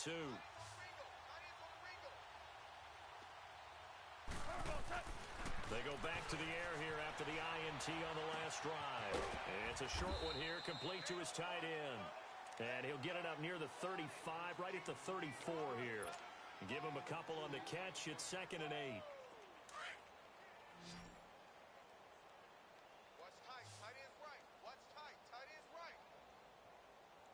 2. They go back to the air here after the INT on the last drive. And it's a short one here, complete to his tight end. And he'll get it up near the 35, right at the 34 here. Give him a couple on the catch. It's 2nd and 8. Watch tight. Tight end's right. Watch tight. Tight end's right.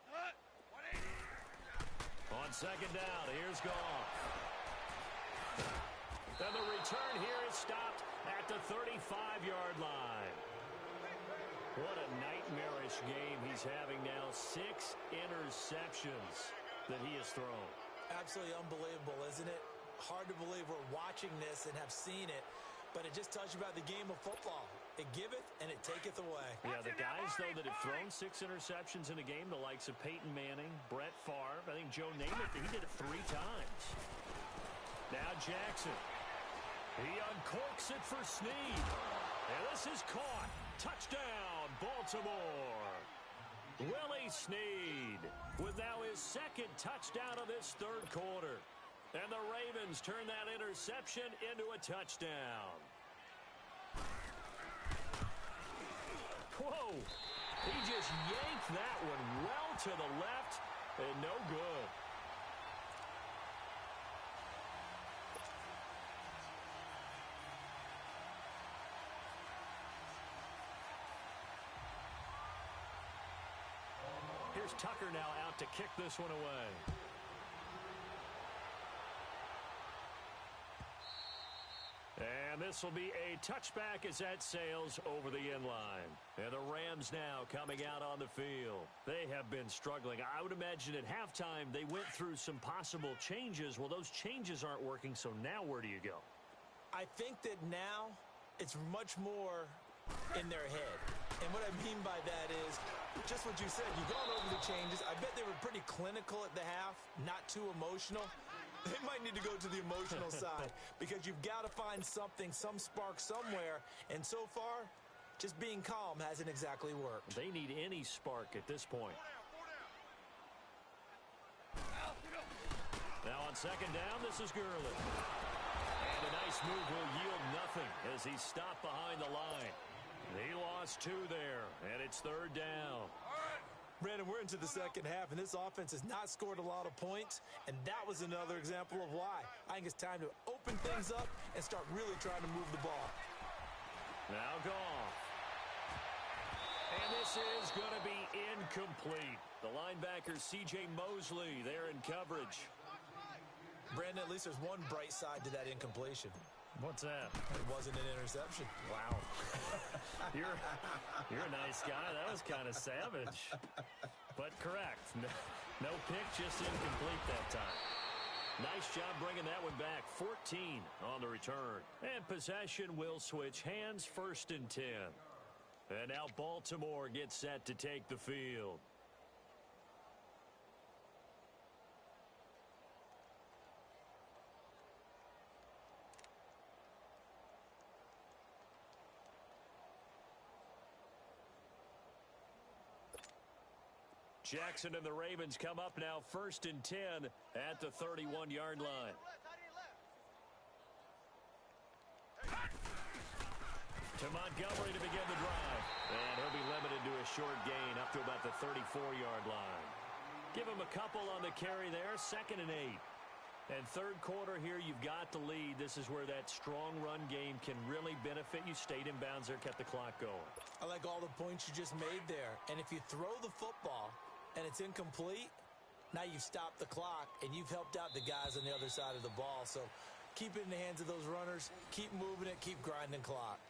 180. On 2nd down, here's Goff. And the return here is stopped at the 35-yard line. What a nightmarish game he's having now. 6 interceptions that he has thrown. Absolutely unbelievable, isn't it? Hard to believe we're watching this and have seen it, but it just tells you about the game of football. It giveth and it taketh away. Yeah, the guys, though, that have thrown 6 interceptions in a game, the likes of Peyton Manning, Brett Favre, I think Joe Namath, he did it 3 times. Now Jackson. He uncorks it for Snead. And this is caught. Touchdown, Baltimore. Willie Snead with now his 2nd touchdown of this 3rd quarter. And the Ravens turn that interception into a touchdown. Whoa. He just yanked that one well to the left and no good. Here's Tucker now out to kick this one away. And this will be a touchback as that sails over the end line. And the Rams now coming out on the field. They have been struggling. I would imagine at halftime they went through some possible changes. Well, those changes aren't working, so now where do you go? I think that now it's much more in their head. And what I mean by that is just what you said. You've gone over the changes. I bet they were pretty clinical at the half, not too emotional. They might need to go to the emotional side because you've got to find something, some spark somewhere. And so far, just being calm hasn't exactly worked. They need any spark at this point. Now on 2nd down, this is Gurley. And a nice move will yield nothing as he's stopped behind the line. He lost 2 there, and it's 3rd down. Brandon, we're into the 2nd half, and this offense has not scored a lot of points, and that was another example of why. I think it's time to open things up and start really trying to move the ball. Now Goff. And this is going to be incomplete. The linebacker, C.J. Mosley, there in coverage. Brandon, at least there's one bright side to that incompletion. What's that? It wasn't an interception. Wow. You're a nice guy. That was kind of savage. But correct. No pick, just incomplete that time. Nice job bringing that one back. 14 on the return. And possession will switch hands, 1st and 10. And now Baltimore gets set to take the field. Jackson and the Ravens come up now 1st and 10 at the 31-yard line. To Montgomery to begin the drive. And he'll be limited to a short gain up to about the 34-yard line. Give him a couple on the carry there, 2nd and 8. And 3rd quarter here, you've got the lead. This is where that strong run game can really benefit you. Stayed in bounds there, kept the clock going. I like all the points you just made there. And if you throw the football and it's incomplete, now you've stopped the clock and you've helped out the guys on the other side of the ball. So keep it in the hands of those runners. Keep moving it. Keep grinding clock.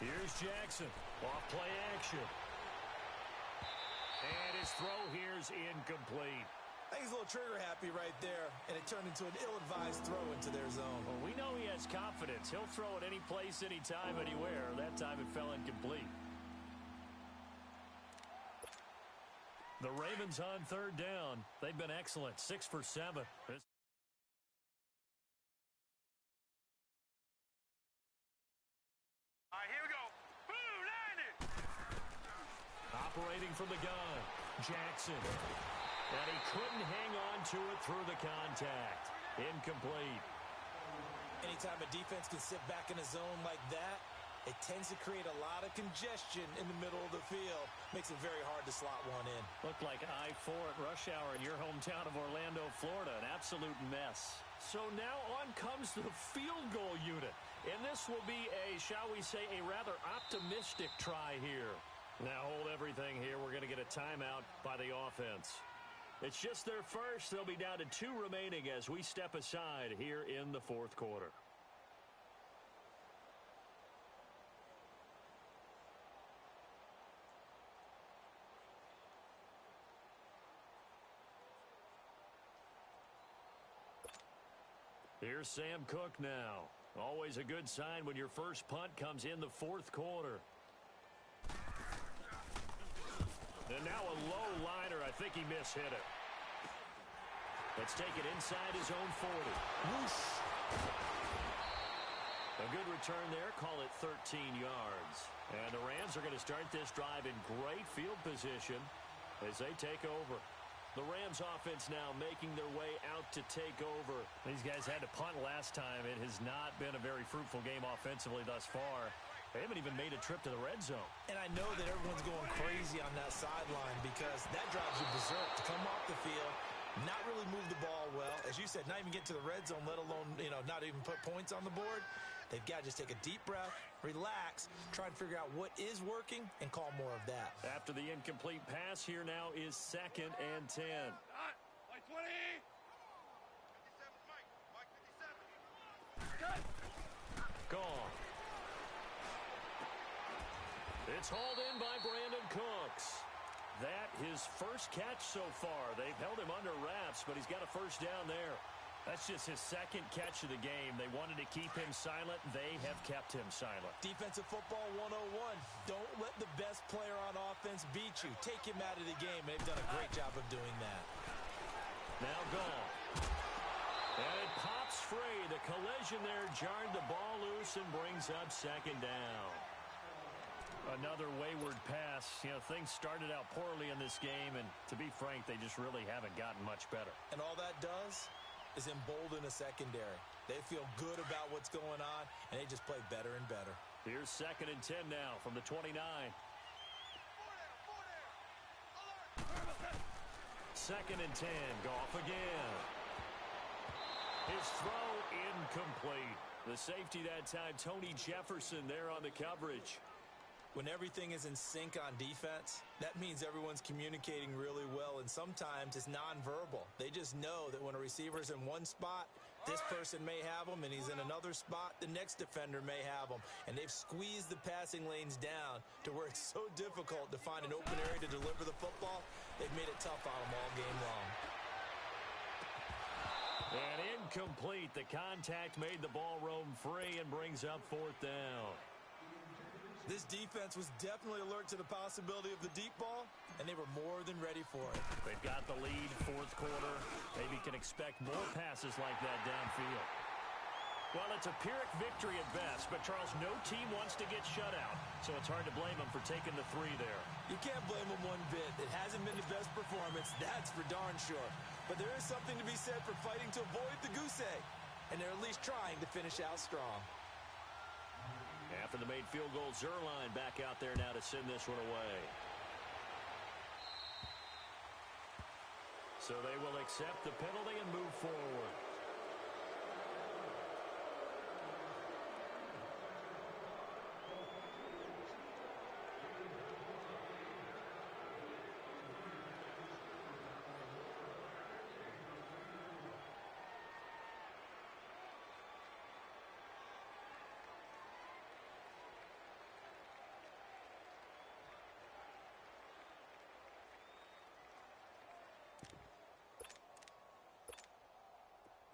Here's Jackson, off play action. And his throw here's incomplete. I think he's a little trigger happy right there, and it turned into an ill-advised throw into their zone. Well, we know he has confidence. He'll throw it any place, anytime, anywhere. That time it fell incomplete. The Ravens on third down. They've been excellent. 6 for 7. All right, here we go. Boom, landed. Operating from the gun, Jackson. And he couldn't hang on to it through the contact. Incomplete. Anytime a defense can sit back in a zone like that, it tends to create a lot of congestion in the middle of the field. Makes it very hard to slot one in. Looked like I-4 at rush hour in your hometown of Orlando, Florida. An absolute mess. So now on comes the field goal unit. And this will be a, shall we say, a rather optimistic try here. Now hold everything here. We're going to get a timeout by the offense. It's just their first. They'll be down to 2 remaining as we step aside here in the fourth quarter. Here's Sam Cook now. Always a good sign when your first punt comes in the fourth quarter. And now a low liner. I think he mishit it. Let's take it inside his own 40. Whoosh. A good return there. Call it 13 yards. And the Rams are going to start this drive in great field position as they take over. The Rams offense now making their way out to take over. These guys had to punt last time. It has not been a very fruitful game offensively thus far. They haven't even made a trip to the red zone. And I know that everyone's going crazy on that sideline because that drives you berserk to come off the field, not really move the ball well. As you said, not even get to the red zone, let alone, not even put points on the board. They've got to just take a deep breath, relax, try and figure out what is working, and call more of that. After the incomplete pass, here now is 2nd and 10. Like 20. 57, Mike. Mike 57. Cut. Gone. It's hauled in by Brandon Cooks. That his first catch so far. They've held him under wraps, but he's got a first down there. That's just his 2nd catch of the game. They wanted to keep him silent. They have kept him silent. Defensive football 101. Don't let the best player on offense beat you. Take him out of the game. They've done a great job of doing that. Now gone. And it pops free. The collision there jarred the ball loose and brings up 2nd down. Another wayward pass. Things started out poorly in this game, and to be frank, they just really haven't gotten much better. And all that does is embolden a secondary. They feel good about what's going on, and they just play better and better. Here's 2nd and 10 now from the 29. 2nd and 10. Goff again. His throw incomplete. The safety that time, Tony Jefferson there on the coverage. When everything is in sync on defense, that means everyone's communicating really well, and sometimes it's nonverbal. They just know that when a receiver's in one spot, this person may have them, and he's in another spot, the next defender may have them. And they've squeezed the passing lanes down to where it's so difficult to find an open area to deliver the football. They've made it tough on them all game long. And incomplete. The contact made the ball roam free and brings up 4th down. This defense was definitely alert to the possibility of the deep ball, and they were more than ready for it. They've got the lead, 4th quarter. Maybe can expect more passes like that downfield. Well, it's a Pyrrhic victory at best, but Charles, no team wants to get shut out, so it's hard to blame them for taking the 3 there. You can't blame them one bit. It hasn't been the best performance, that's for darn sure. But there is something to be said for fighting to avoid the goose egg, and they're at least trying to finish out strong. After the made field goal, Zerline back out there now to send this one away. So they will accept the penalty and move forward.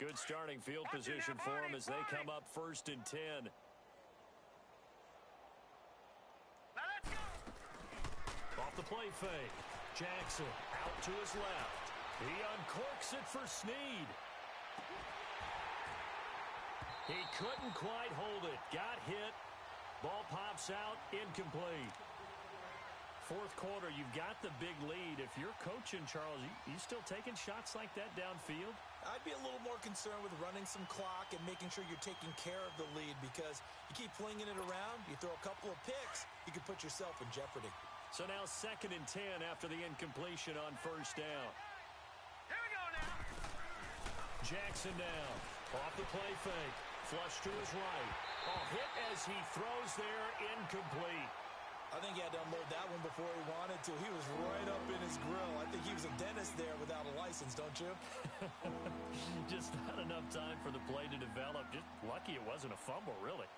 Good starting field position for them as they come up 1st and 10. Now let's go. Off the play fake. Jackson out to his left. He uncorks it for Snead. He couldn't quite hold it. Got hit. Ball pops out. Incomplete. 4th quarter, you've got the big lead. If you're coaching, Charles, you still taking shots like that downfield? I'd be a little more concerned with running some clock and making sure you're taking care of the lead, because you keep flinging it around, you throw a couple of picks, you can put yourself in jeopardy. So now 2nd and 10 after the incompletion on 1st down. Here we go now. Jackson now. Off the play fake. Flush to his right. Hit as he throws there. Incomplete. I think he had to unload that one before he wanted to. He was right up in his grill. I think he was a dentist there without a license, don't you? Just not enough time for the play to develop. Just lucky it wasn't a fumble, really.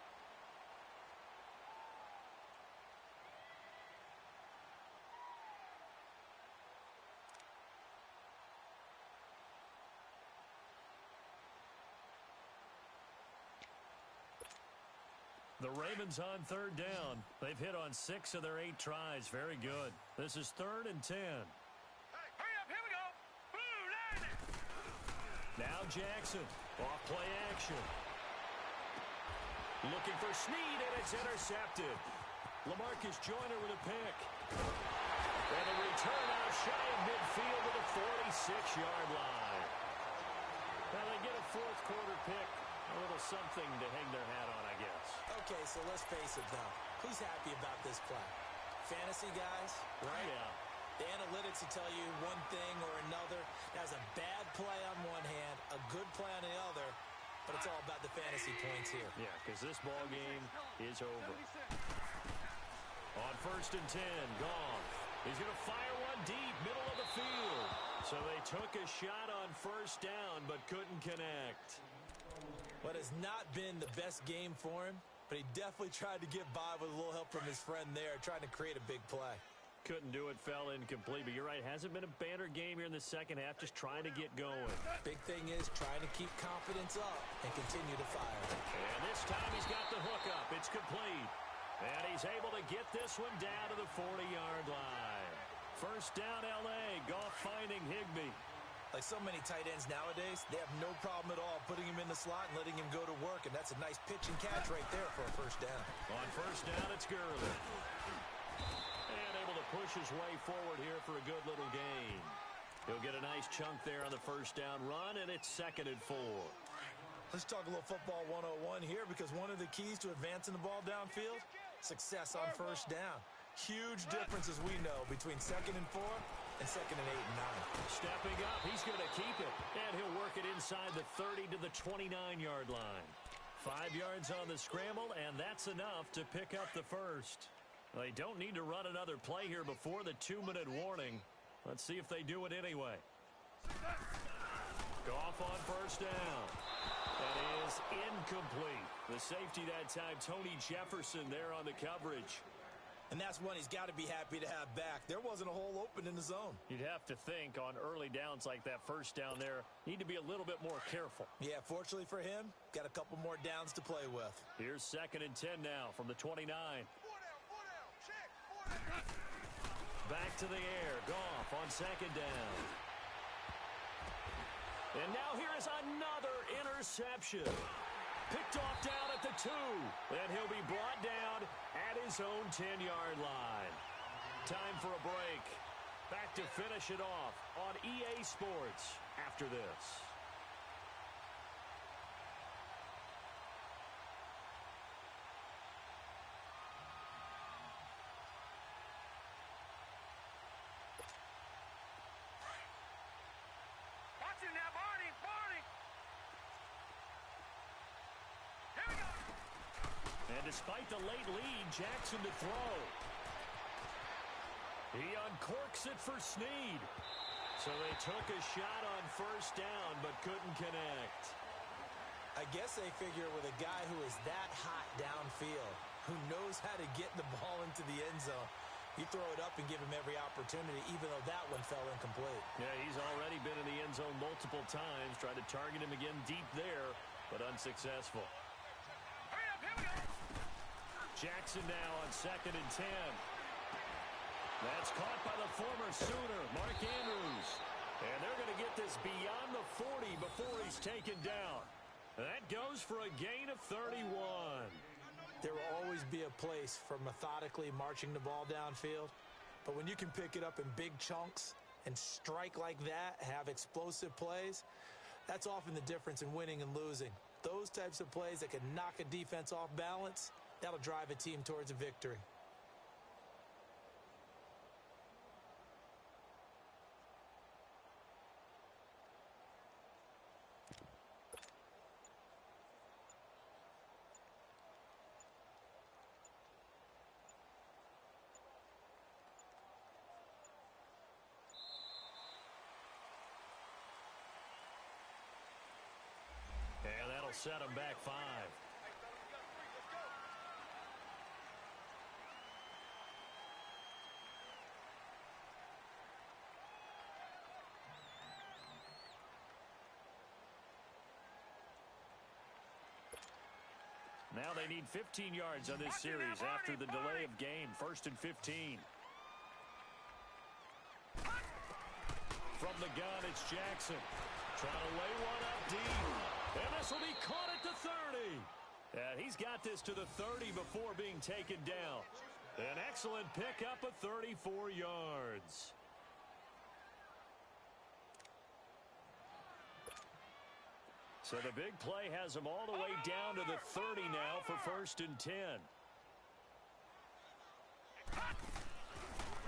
The Ravens on 3rd down. They've hit on 6 of their 8 tries. Very good. This is 3rd and 10. Hey, hurry up. Here we go. Boom, line it. Now Jackson. Off play action. Looking for Snead, and it's intercepted. LaMarcus Joyner with a pick. And a return out shy of midfield to the 46-yard line. Now they get a 4th quarter pick. A little something to hang their hat on, I guess. Okay, so let's face it, though. Who's happy about this play? Fantasy guys, right? Yeah. The analytics will tell you one thing or another. That's a bad play on one hand, a good play on the other, but it's all about the fantasy points here. Yeah, because this ball game is over. On 1st and 10, Goff. He's going to fire one deep, middle of the field. So they took a shot on 1st down, but couldn't connect. What has not been the best game for him, but he definitely tried to get by with a little help from his friend there, trying to create a big play. Couldn't do it, fell incomplete, but you're right, hasn't been a banner game here in the 2nd half, just trying to get going. Big thing is trying to keep confidence up and continue to fire. And this time he's got the hook up. It's complete. And he's able to get this one down to the 40-yard line. 1st down, L.A. Goff finding Higbee. Like so many tight ends nowadays, they have no problem at all putting him in the slot and letting him go to work, and that's a nice pitch and catch right there for a 1st down. On 1st down, it's Gurley. And able to push his way forward here for a good little gain. He'll get a nice chunk there on the 1st down run, and it's 2nd and 4. Let's talk a little football 101 here, because one of the keys to advancing the ball downfield, success on 1st down. Huge difference, as we know, between 2nd and 4 and 2nd and 8 and 9. Stepping up, he's going to keep it. And he'll work it inside the 30 to the 29-yard line. 5 yards on the scramble, and that's enough to pick up the 1st. They don't need to run another play here before the 2-minute warning. Let's see if they do it anyway. Goff on 1st down. That is incomplete. The safety that time, Tony Jefferson there on the coverage. And that's one he's got to be happy to have back. There wasn't a hole open in the zone. You'd have to think on early downs like that 1st down there, need to be a little bit more careful. Yeah, fortunately for him, got a couple more downs to play with. Here's 2nd and 10 now from the 29. 4 down, check, 4 down. Back to the air, Goff on 2nd down. And now here is another interception. Picked off down at the 2. And he'll be brought down at his own 10-yard line. Time for a break. Back to finish it off on EA Sports after this. Watch it now, Barney, Barney. Here we go. And despite the late lead, Jackson to throw. He uncorks it for Snead. So they took a shot on 1st down, but couldn't connect. I guess they figure with a guy who is that hot downfield, who knows how to get the ball into the end zone, You throw it up and give him every opportunity, even though that one fell incomplete. Yeah, he's already been in the end zone multiple times. Tried to target him again deep there, but unsuccessful. Jackson now on 2nd and 10. That's caught by the former Sooner, Mark Andrews. And they're going to get this beyond the 40 before he's taken down. That goes for a gain of 31. There will always be a place for methodically marching the ball downfield. But when you can pick it up in big chunks and strike like that, have explosive plays, that's often the difference in winning and losing. Those types of plays that can knock a defense off balance, that'll drive a team towards a victory. Set him back 5. Now they need 15 yards on this series after the delay of game. 1st and 15. From the gun, it's Jackson. Trying to lay one up deep. And this will be caught at the 30. And he's got this to the 30 before being taken down. An excellent pickup of 34 yards. So the big play has him all the way down to the 30 now for 1st and 10.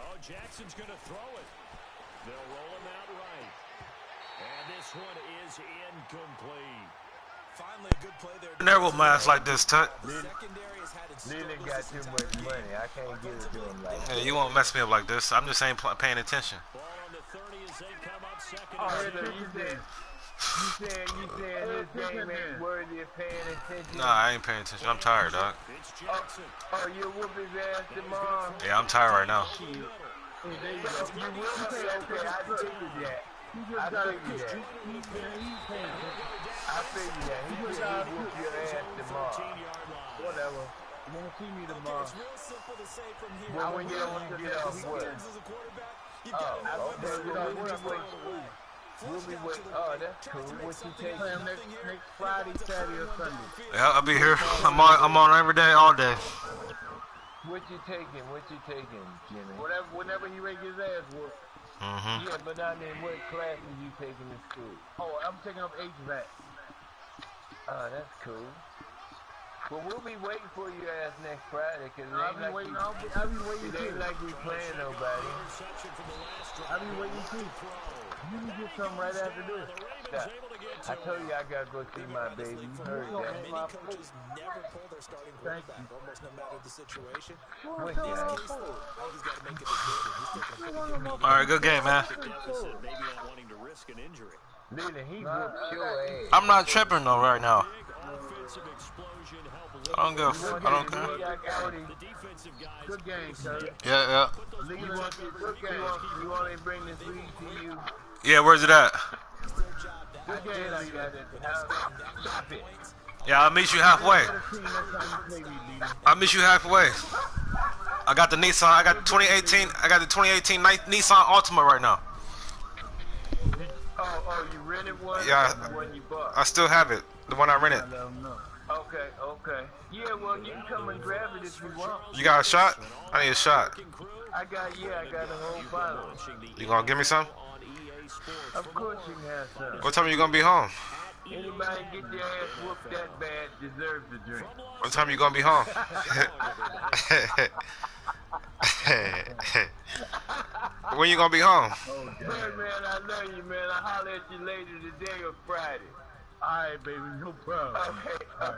Oh, Jackson's going to throw it. They'll roll him out right. And this one is incomplete. Finally, a good play there. Never will mask like this, Tut. Leland got too much money. I can't give it to him like that. Yeah, you won't mess me up like this. I'm just ain't paying attention. Ball on the 30 as they come up 2nd Oh, you saying this game ain't worthy of paying attention? Nah, I ain't paying attention. I'm tired, dog. It's Jackson. Oh, you'll whoop his ass tomorrow? Yeah, I'm tired right now. You will say, okay, I figured that. I figured that. He said he'll whoop your ass tomorrow. Whatever. You won't see me tomorrow. It's real simple to say from here. When you don't get off work. We'll be waiting. Oh, that's cool. What you taking? Next Friday, Saturday, or Sunday? Yeah, I'll be here. I'm on every day, all day. What you taking? Jimmy? Whenever he make his ass work. Yeah, but I mean, what classes you taking in school? Oh, I'm taking up HVAC. Oh, that's cool. Well, we'll be waiting for your ass next Friday, cause I'll be waiting. It ain't like we playing nobody. I'll be waiting too. You can get something right after this. Stop. I told you I gotta go see my baby. You heard that. Many coaches never pull their starting quarterback, almost no matter the situation. What In this case, though, I think he's got to make a decision. He's taking a pretty good All right, good game, man. Maybe not wanting to risk an injury. Leland, he whooped your ass. I'm not tripping though right now. Big offensive explosion helped. I don't care. Good game, sir. Yeah. You want me to bring this lead to you? Yeah, where's it at? Good game, Stop it. Yeah, I'll meet you halfway. I got the Nissan. I got the 2018 Nissan Altima right now. Oh, you rented one? Yeah, Or the one you bought? I still have it. The one I rented. Okay. Yeah, well, you can come and grab it if you want. You got a shot? I need a shot. I got a whole bottle. You gonna give me some? Of course you can have some. What time are you gonna be home? Anybody get their ass whooped that bad deserves a drink. What time you gonna be home? When you gonna be home? Man, I love you, man. I'll holler at you later today or Friday. All right, baby, no problem.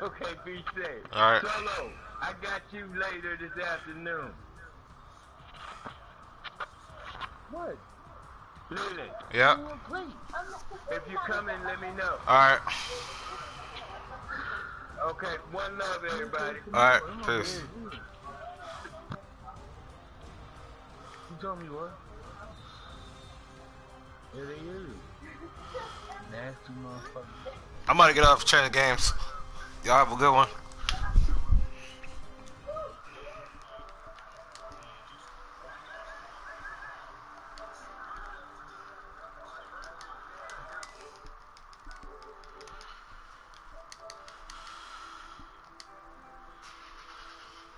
Okay, be safe. All right. Solo, I got you later this afternoon. What? Lily. Yeah. If you come in, let me know. All right. Okay, one love, everybody. All right. Peace. You told me what? Yeah, they is. Nasty motherfucker. I'm about to get off chatting games. Y'all have a good one.